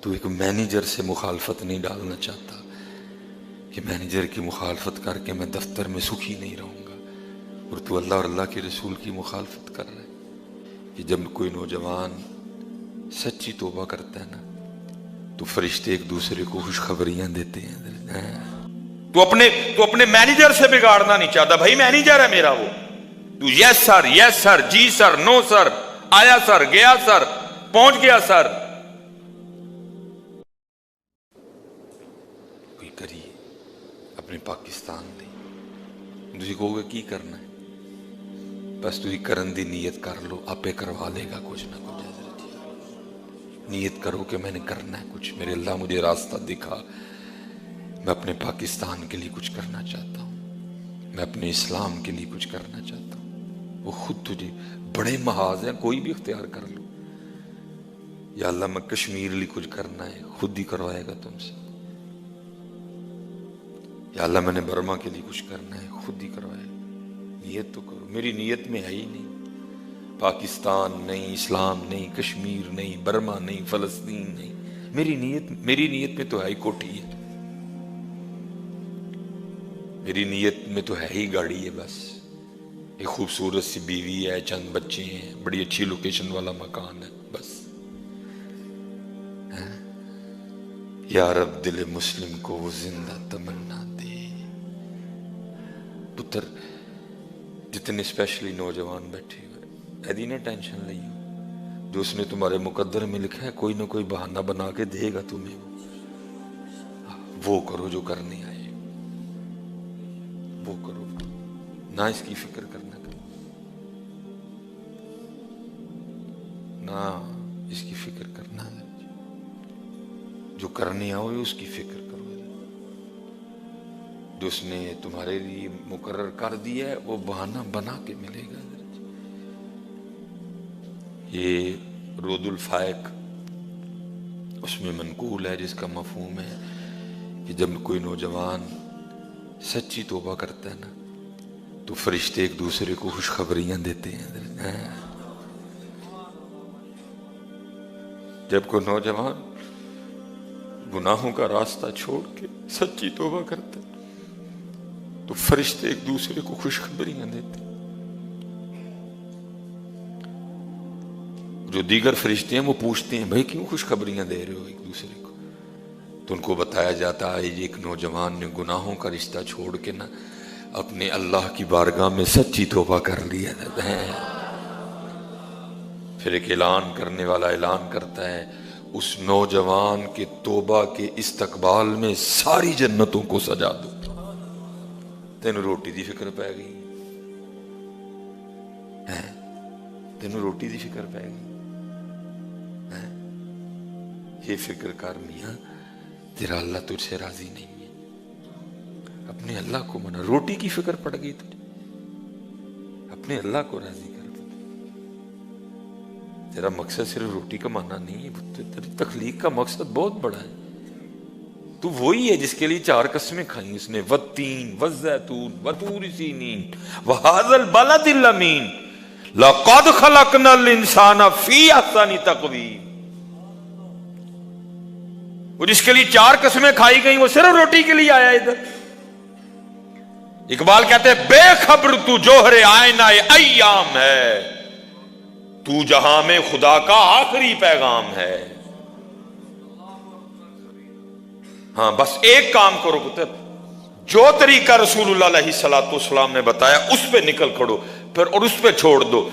تو ایک مینیجر سے مخالفت نہیں ڈالنا چاہتا کہ مینیجر کی مخالفت کر کے میں دفتر میں سکھی نہیں رہوں گا، اور تو اللہ اور اللہ کے رسول کی مخالفت کر رہا ہے کہ جب کوئی نوجوان سچی توبہ کرتا ہے نا تو فرشتے ایک دوسرے کو خوشخبریاں دیتے ہیں۔ تو اپنے مینیجر سے بگاڑنا نہیں چاہتا، بھائی مینیجر ہے میرا وہ، تو یس سر جی سر نو سر، آیا سر گیا سر پہنچ گیا سر۔ کوئی کریے اپنے پاکستان دی تسی کہو گے کی کرنا ہے، بس تسی کرن دی نیت کر لو، آپے کروا لے گا کچھ نہ کچھ۔ نیت کرو کہ میں نے کرنا ہے کچھ، میرے اللہ مجھے راستہ دکھا، میں اپنے پاکستان کے لیے کچھ کرنا چاہتا ہوں، میں اپنے اسلام کے لیے کچھ کرنا چاہتا ہوں۔ وہ خود تجھے بڑے محاذ ہیں، کوئی بھی اختیار کر لو۔ یا اللہ میں کشمیر لیے کچھ کرنا ہے، خود ہی کروائے گا تم سے۔ یا اللہ میں نے برما کے لیے کچھ کرنا ہے، خود ہی کروائے گا۔ نیت تو کرو، میری نیت میں ہے ہی نہیں، پاکستان نہیں، اسلام نہیں، کشمیر نہیں، برما نہیں، فلسطین نہیں، میری نیت میں تو ہے ہی کوٹھی ہے، میری نیت میں تو ہے ہی گاڑی ہے، بس ایک خوبصورت سی بیوی ہے، چند بچے ہیں، بڑی اچھی لوکیشن والا مکان ہے، بس۔ یا رب دل مسلم کو وہ زندہ تمنا دے۔ پتر جتنے اسپیشلی نوجوان بیٹھے ہوئے ایدی نہ ٹینشن لئی ہو، جو اس نے تمہارے مقدر میں لکھا ہے کوئی نہ کوئی بہانہ بنا کے دے گا تمہیں، وہ کرو جو کرنے آئے، وہ کرو، نہ اس کی فکر کرنا کرو، نہ اس کی فکر کرنا ہے، جو کرنے آؤ اس کی فکر کرو، جو اس نے تمہارے لیے مقرر کر دیا ہے وہ بہانہ بنا کے ملے گا۔ یہ رود الفائق اس میں منقول ہے، جس کا مفہوم ہے کہ جب کوئی نوجوان سچی توبہ کرتا ہے نا تو فرشتے ایک دوسرے کو خوشخبریاں دیتے ہیں۔ جب کوئی نوجوان گناہوں کا راستہ چھوڑ کے سچی توبہ کرتا ہے تو فرشتے ایک دوسرے کو خوشخبریاں دیتے ہیں۔ جو دیگر فرشتے ہیں وہ پوچھتے ہیں بھائی کیوں خوشخبریاں دے رہے ہو ایک دوسرے کو، تو ان کو بتایا جاتا ہے یہ ایک نوجوان نے گناہوں کا رشتہ چھوڑ کے نا اپنے اللہ کی بارگاہ میں سچی توبہ کر لیا ہے۔ پھر ایک اعلان کرنے والا اعلان کرتا ہے اس نوجوان کے توبہ کے استقبال میں ساری جنتوں کو سجا دو۔ تینوں روٹی دی فکر پہ گئی، تینوں روٹی دی فکر پہ گئی، یہ فکر کر میاں تیرا اللہ تجھ سے راضی نہیں ہے، اپنے اللہ کو منا، روٹی کی فکر پڑ گئی تجھے، اپنے اللہ کو راضی کر دے۔ تیرا مقصد صرف روٹی کمانا نہیں ہے، تیری تخلیق کا مقصد بہت بڑا ہے، تو وہی ہے جس کے لیے 4 قسمیں کھائیں اس نے، والتین والزیتون وطور سینین وہذا البلد الامین لقد خلقنا الانسان فی احسن تقویم۔ وہ جس کے لیے 4 قسمیں کھائی گئی وہ صرف روٹی کے لیے آیا ادھر۔ اقبال کہتے ہیں بے خبر تو جوہر آئینہ ایام ہے، تو جہاں میں خدا کا آخری پیغام ہے۔ ہاں بس ایک کام کرو پتر، جو طریقہ رسول اللہ علیہ السلام نے بتایا اس پہ نکل کھڑو، پھر اور اس پہ چھوڑ دو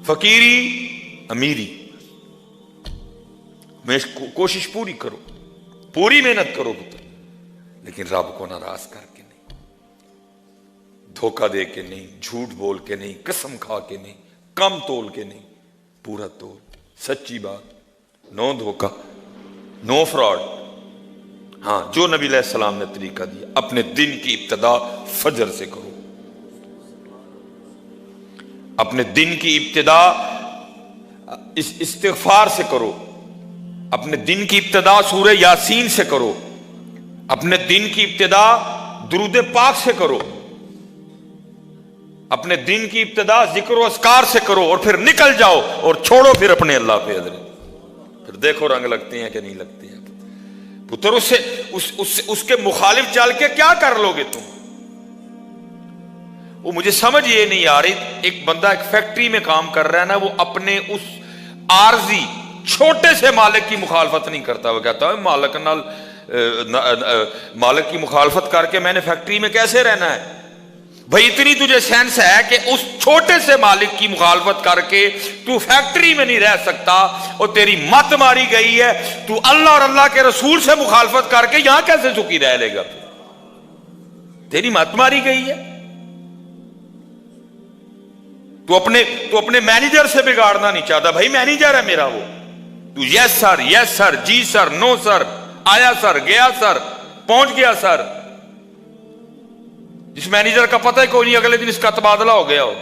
فقیری امیری، میں کوشش پوری کرو، پوری محنت کرو پتر، لیکن رب کو ناراض کر کے نہیں، دھوکہ دے کے نہیں، جھوٹ بول کے نہیں، قسم کھا کے نہیں، کم تول کے نہیں، پورا تول، سچی بات، نو دھوکہ، نو فراڈ۔ ہاں جو نبی علیہ السلام نے طریقہ دیا، اپنے دن کی ابتدا فجر سے کرو، اپنے دن کی ابتدا استغفار سے کرو، اپنے دن کی ابتدا سورہ یاسین سے کرو، اپنے دن کی ابتدا درود پاک سے کرو، اپنے دن کی ابتدا ذکر و اذکار سے کرو، اور پھر نکل جاؤ اور چھوڑو پھر اپنے اللہ پہ حضرت۔ پھر دیکھو رنگ لگتے ہیں کہ نہیں لگتے ہیں پتر. اس کے مخالف چل کے کیا کر لو گے تم؟ وہ مجھے سمجھ یہ نہیں آ رہی. ایک بندہ ایک فیکٹری میں کام کر رہا ہے نا, وہ اپنے اس عارضی چھوٹے سے مالک کی مخالفت نہیں کرتا. وہ کہتا ہے مالک کی مخالفت کر کے میں نے فیکٹری میں کیسے رہنا ہے؟ بھائی اتنی تجھے سینس ہے کہ اس چھوٹے سے مالک کی مخالفت کر کے تو فیکٹری میں نہیں رہ سکتا, اور تیری مت ماری گئی ہے, تو اللہ اور اللہ کے رسول سے مخالفت کر کے یہاں کیسے سکھی رہ لے گا؟ تیری مت ماری گئی ہے. تو اپنے مینیجر سے بگاڑنا نہیں چاہتا. بھائی مینیجر ہے میرا وہ, تو یس سر, جی سر, نو سر, آیا سر, گیا سر, پہنچ گیا سر. جس مینیجر کا پتہ ہی کوئی نہیں اگلے دن اس کا تبادلہ ہو گیا ہو,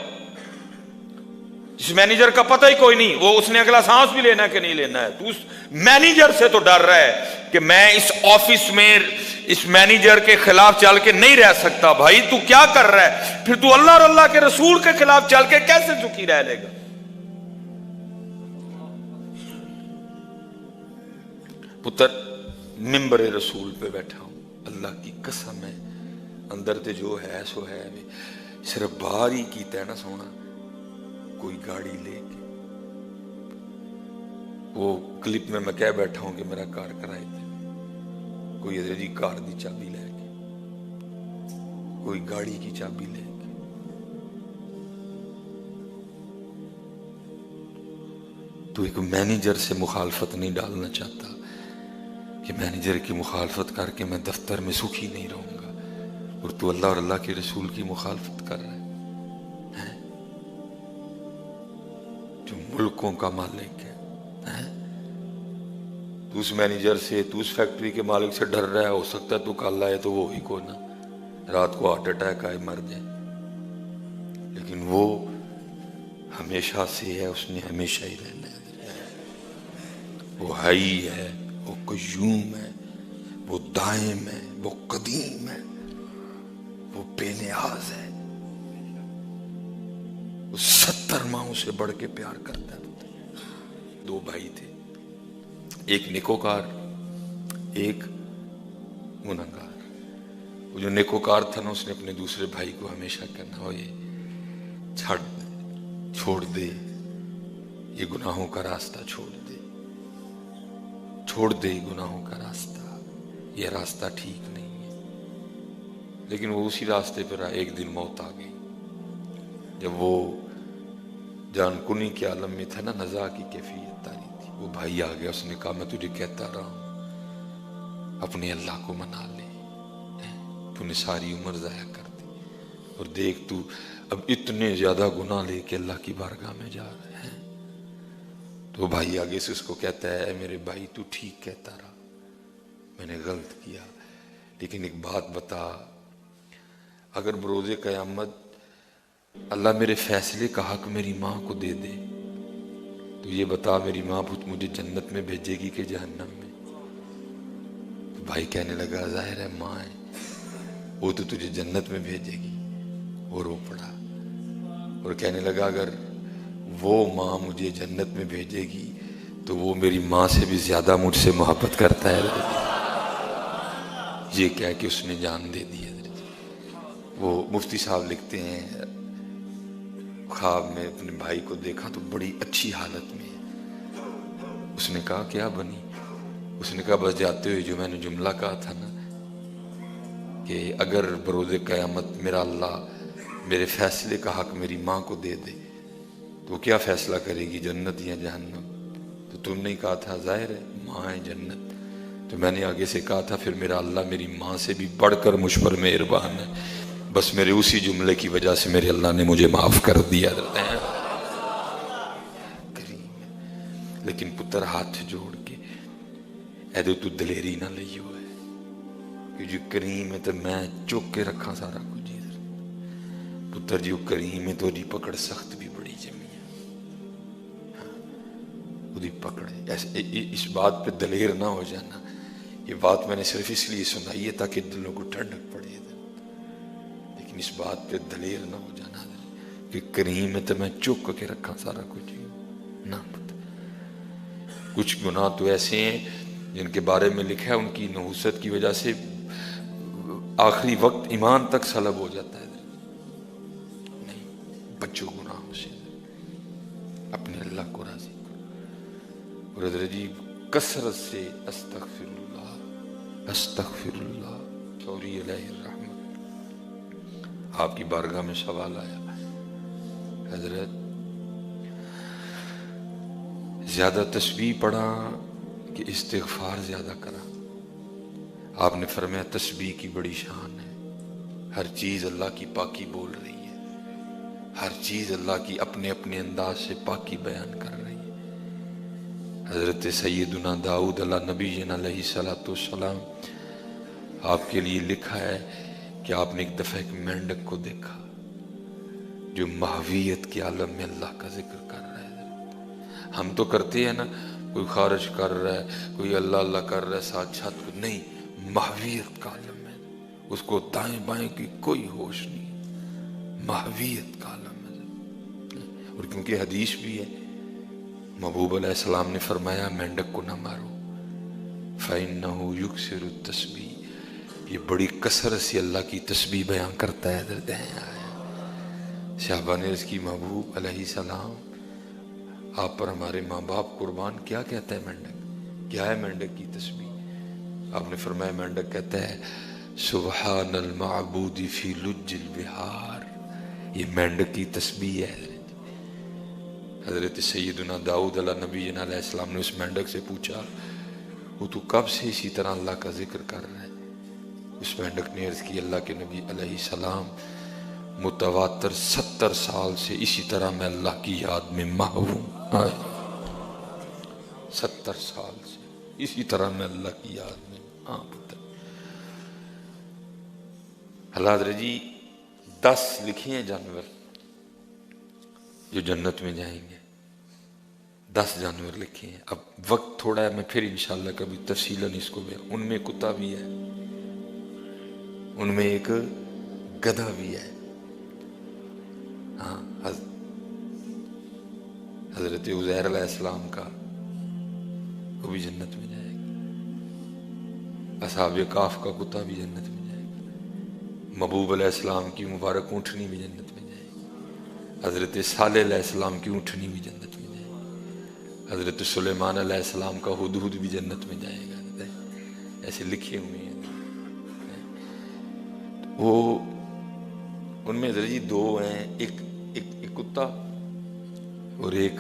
جس مینیجر کا پتہ ہی کوئی نہیں وہ اس نے اگلا سانس بھی لینا ہے کہ نہیں لینا ہے, تو اس مینیجر سے تو ڈر رہا ہے کہ میں اس آفس میں اس مینیجر کے خلاف چل کے نہیں رہ سکتا. بھائی تو کیا کر رہا ہے؟ پھر تو اللہ اور اللہ کے رسول کے خلاف چل کے کیسے سکھی رہ لے گا؟ پتر ممبر رسول پہ بیٹھا ہوں, اللہ کی قسم ہے اندر تے جو ہے سو ہے, صرف باہر ہی کیتا ہے نا سونا. کوئی گاڑی لے کے وہ کلپ میں کہہ بیٹھا ہوں کہ میرا کار کرائے تھے, کوئی ادھر جی کار دی چابی لے کے, کوئی گاڑی کی چابی لے کے. تو ایک مینیجر سے مخالفت نہیں ڈالنا چاہتا کہ مینیجر کی مخالفت کر کے میں دفتر میں سکھی نہیں رہوں گا, اور تو اللہ اور اللہ کے رسول کی مخالفت کر رہا ہے جو ملکوں کا مالک ہے. تو اس مینیجر سے, تو اس فیکٹری کے مالک سے ڈر رہا ہے, ہو سکتا ہے تو کل آئے تو وہی کو نا رات کو ہارٹ اٹیک آئے مر جائے, لیکن وہ ہمیشہ سے ہے, اس نے ہمیشہ ہی رہنا ہے. وہ حی ہے, وہ قیوم ہے, وہ دائم ہے, وہ قدیم ہے, وہ بے نیاز ہے, وہ 70 ماہوں سے بڑھ کے پیار کرتا ہے. 2 بھائی تھے, ایک نیکوکار ایک گنہگار. وہ جو نیکوکار تھا نا اس نے اپنے دوسرے بھائی کو ہمیشہ کہنا, ہو یہ چھوڑ دے, یہ گناہوں کا راستہ چھوڑ دے یہ گناہوں کا راستہ, یہ راستہ ٹھیک نہیں ہے. لیکن وہ اسی راستے پر رہا. ایک دن موت آ گئی. جب وہ جان کنی کے عالم میں تھا نا, نزا کی کیفیت تاری تھی, وہ بھائی آ گیا. اس نے کہا میں تجھے کہتا رہا ہوں اپنے اللہ کو منا لے, تو نے ساری عمر ضائع کر دی, اور دیکھ تو اب اتنے زیادہ گناہ لے کے اللہ کی بارگاہ میں جا رہے ہیں. تو بھائی آگے سے اس کو کہتا ہے, اے میرے بھائی تو ٹھیک کہتا رہا, میں نے غلط کیا, لیکن ایک بات بتا, اگر بروز قیامت اللہ میرے فیصلے کا حق میری ماں کو دے دے تو یہ بتا میری ماں مجھے جنت میں بھیجے گی کہ جہنم میں؟ تو بھائی کہنے لگا ظاہر ہے ماں ہے, وہ تو تجھے جنت میں بھیجے گی. وہ رو پڑا اور کہنے لگا اگر وہ ماں مجھے جنت میں بھیجے گی تو وہ میری ماں سے بھی زیادہ مجھ سے محبت کرتا ہے. یہ کہہ کے اس نے جان دے دی. وہ مفتی صاحب لکھتے ہیں, خواب میں اپنے بھائی کو دیکھا تو بڑی اچھی حالت میں ہے. اس نے کہا کیا بنی؟ اس نے کہا بس جاتے ہوئے جو میں نے جملہ کہا تھا نا کہ اگر بروز قیامت میرا اللہ میرے فیصلے کا حق میری ماں کو دے دے تو کیا فیصلہ کرے گی, جنت یا جہنم؟ تو تم نے کہا تھا ظاہر ہے ماں ہے جنت. تو میں نے آگے سے کہا تھا پھر میرا اللہ میری ماں سے بھی بڑھ کر مجھ پر مہربان ہے, بس میرے اسی جملے کی وجہ سے میرے اللہ نے مجھے معاف کر دیا. لیکن پتر ہاتھ جوڑ کے ایدو تو دلیری نہ لئیو ہے کہ جو کریم ہے تو میں چوک کے رکھا سارا کچھ. پتر جو کریم ہے تو دی پکڑ سخت بھی بڑی جمی ہے, وہ دی پکڑ ہے. اس بات پہ دلیر نہ ہو جانا, یہ بات میں نے صرف اس لیے سنائی ہے تاکہ دلوں کو ٹھنڈک پڑے, لیکن اس بات پہ دلیر نہ ہو جانا کہ کریم ہے تو میں چک کے رکھا سارا کچھ نہ. کچھ گناہ تو ایسے ہیں جن کے بارے میں لکھا ہے ان کی نحوست کی وجہ سے آخری وقت ایمان تک سلب ہو جاتا ہے. نہیں، بچو گناہوں سے، اپنے اللہ کو راضی کرو. اور حضرت جی کثرت سے استغفر اللہ استغفر اللہ، سوری علیہ الرحمت. آپ کی بارگاہ میں سوال آیا، حضرت زیادہ تسبیح پڑھا کہ استغفار زیادہ کرا؟ آپ نے فرمایا تسبیح کی بڑی شان ہے، ہر چیز اللہ کی پاکی بول رہی ہے، ہر چیز اللہ کی اپنے اپنے انداز سے پاکی بیان کر رہی ہے. حضرت سیدنا داؤد علیہ نبی علیہ السلام، آپ کے لیے لکھا ہے کہ آپ نے ایک دفعہ ایک مینڈک کو دیکھا جو محویت کے عالم میں اللہ کا ذکر کر رہا ہے. ہم تو کرتے ہیں نا، کوئی خارج کر رہا ہے، کوئی اللہ اللہ کر رہا ہے ساتھ چھت کو، نہیں، محویت کا عالم ہے، اس کو دائیں بائیں کی کوئی ہوش نہیں، محویت کا عالم ہے. اور کیونکہ حدیث بھی ہے، محبوب علیہ السلام نے فرمایا مینڈک کو نہ مارو، فَإِنَّهُ يُكْسِرُ التَّسْبِيحَ، یہ بڑی کثرت سے اللہ کی تسبیح بیان کرتا ہے. حضرت صحابہ نے عرض کی محبوب علیہ السلام آپ پر ہمارے ماں باپ قربان، کیا کہتا ہے مینڈک؟ کیا ہے مینڈک کی تسبیح؟ آپ نے فرمایا مینڈک کہتا ہے سبحان المعبود فی لج البحار، یہ مینڈک کی تسبیح ہے. حضرت سیدنا داؤد علیہ نبی علیہ السلام نے اس مینڈک سے پوچھا وہ تو کب سے اسی طرح اللہ کا ذکر کر رہا ہے؟ اس مینڈک نے عرض کی اللہ کے نبی علیہ السلام متواتر 70 سال سے اسی طرح میں اللہ کی یاد میں محو ہوں. 70 سال سے اسی طرح میں اللہ کی یاد میں. پتر اللہ حضرت جی 10 لکھے ہیں جانور جو جنت میں جائیں گے، 10 جانور لکھے ہیں. اب وقت تھوڑا ہے، میں پھر انشاءاللہ کبھی تفصیلاً اس کو بھی، ان میں کتا بھی ہے، ان میں ایک گدھا بھی ہے. ہاں، حضرت عزیر علیہ السلام کا وہ بھی جنت میں جائے گا، اصحاب کاف کا کتا بھی جنت میں جائے گا، محبوب علیہ السلام کی مبارک اونٹنی بھی جنت میں جائے گی، حضرت صالح علیہ السلام کی اونٹنی بھی جنت میں جائے گی، حضرت سلیمان علیہ السلام کا ہدہد بھی جنت میں جائے گا. ایسے لکھے ہوئے ہیں. وہ ان میں حضرت جی 2 ہیں، ایک کتا اور ایک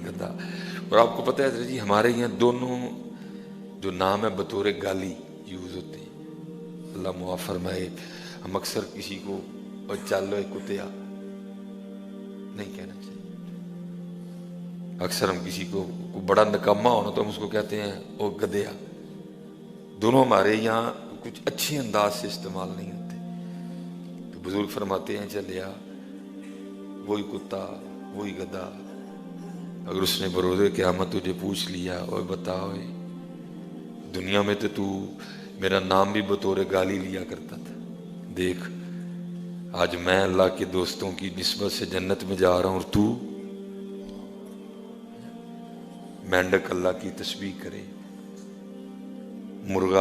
گدھا. اور آپ کو پتہ ہے حضرت جی ہمارے یہاں دونوں جو نام ہے بطور گالی یوز ہوتے ہیں. اللہ معاف فرمائے، ہم اکثر کسی کو اور چل لو کتیا نہیں کہنا چاہیے. اکثر ہم کسی کو بڑا نکما ہونا تو ہم اس کو کہتے ہیں او گدھیا. دونوں ہمارے یہاں کچھ اچھے انداز سے استعمال نہیں ہوتے. تو بزرگ فرماتے ہیں چلیا وہی کتا وہی گدھا، اگر اس نے بروز قیامت تجھے پوچھ لیا اور بتا دنیا میں تو میرا نام بھی بطور گالی لیا کرتا تھا، دیکھ آج میں اللہ کے دوستوں کی نسبت سے جنت میں جا رہا ہوں اور تو مینڈک اللہ کی تسبیح کرے، مرغا